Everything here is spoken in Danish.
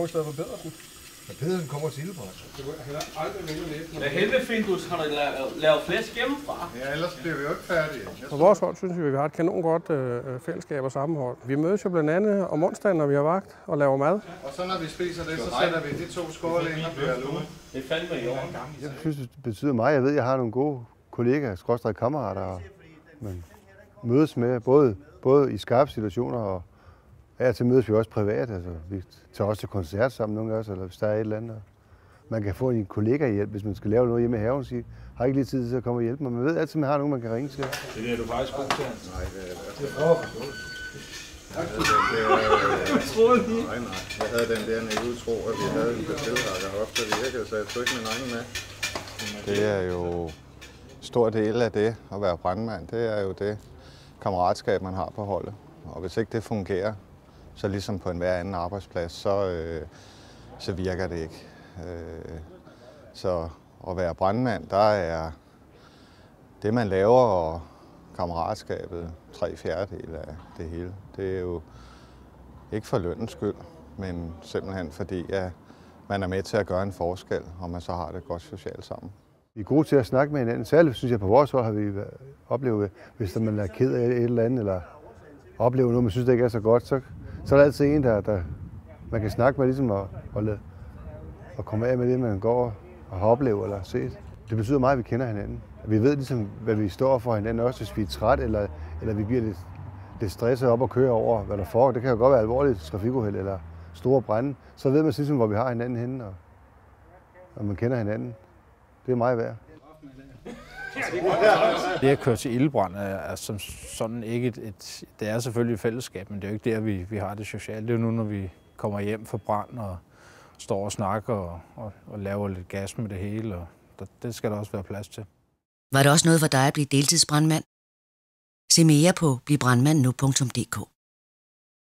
i stedet for Pedersen. Men Pedersen kommer til Ildbrand. Hvad helvede, Findus, har du lavet flæsk hjemmefra? Ja, ellers bliver vi jo ikke færdige. På vores hold synes vi har et kanon godt fællesskab og sammenhold. Vi mødes jo blandt andet om onsdagen, når vi har vagt og laver mad. Og så når vi spiser det, så sætter vi de 2 skåle ind og bliver luet. Det er fandme i orden. Jeg synes, det betyder meget. Jeg ved, jeg har nogle gode kollegaer, skråstreg kammerater, man mødes med, både i skarpe situationer og af til mødes vi også privat. Altså, vi tager også til koncert sammen nogle gange, eller hvis der er et eller andet. Man kan få en kollega-hjælp, hvis man skal lave noget hjemme i haven, og sige, har ikke lige tid til at komme og hjælpe mig. Man ved altid, at man har nogen, man kan ringe til. Det er du faktisk god til. Nej, det er det. Du troede lige. Nej. Jeg havde den der naive tro, at vi havde en bestilhakker op, så det virkede, så jeg tog ikke min egen med. Det er jo stor del af det at være brandmand. Det er jo det kammeratskab, man har på holdet. Og hvis ikke det fungerer, så ligesom på enhver anden arbejdsplads, så virker det ikke. Så at være brandmand, der er det, man laver, og kammeratskabet 3/4 af det hele. Det er jo ikke for lønnens skyld, men simpelthen fordi, at man er med til at gøre en forskel, og man så har det godt socialt sammen. Vi er gode til at snakke med hinanden. Særligt synes jeg, på vores hold har vi oplevet, hvis man er ked af et eller andet, eller oplever noget, man synes, det ikke er så godt, så er der altid en, der man kan snakke med, ligesom og komme af med det, man går og har oplevet eller set. Det betyder meget, at vi kender hinanden. Vi ved ligesom, hvad vi står for hinanden, også hvis vi er træt, eller vi bliver lidt stresset op og kører over, hvad der foregår. Det kan jo godt være alvorligt trafikuheld eller store brænde. Så ved man ligesom, hvor vi har hinanden henne, og man kender hinanden. Det er meget værd. Det at køre til ildebrand er som sådan ikke det er selvfølgelig et fællesskab, men det er jo ikke der, vi har det sociale. Det er jo nu, når vi kommer hjem fra brand og står og snakker og laver lidt gas med det hele, og det skal der også være plads til. Var det også noget for dig at blive deltidsbrandmand? Se mere på blivbrandmand.nu.dk